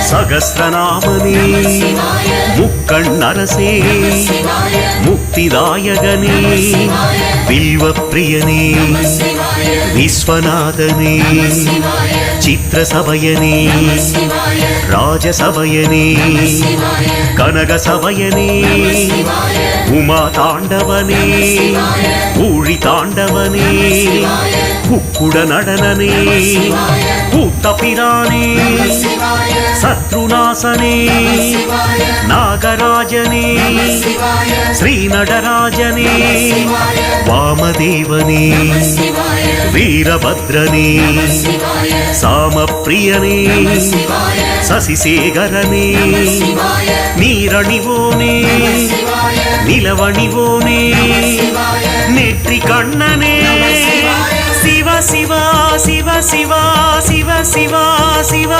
சகஸ்ரநாமனே முக்கண்ணரசே முக்திதாயகனே வில்வப்பிரியனே விஸ்வநாதனே சித்திரசபயனே ராஜசபயனே கனகசபயனே உமா தாண்டவனே ஊழி தாண்டவனே குக்குட நடனனே கூத்தபிரானே சத்ருநாசனே நாகராஜனே ஸ்ரீநடராஜனே வாமதேவனே வீரபத்ரனே சாமப்பிரியனே சசிசேகரனே நீரணிவோனே நிலவணிவோனே நெற்றி கண்ணனே சிவ சிவா சிவ சிவா சிவ சிவா சிவ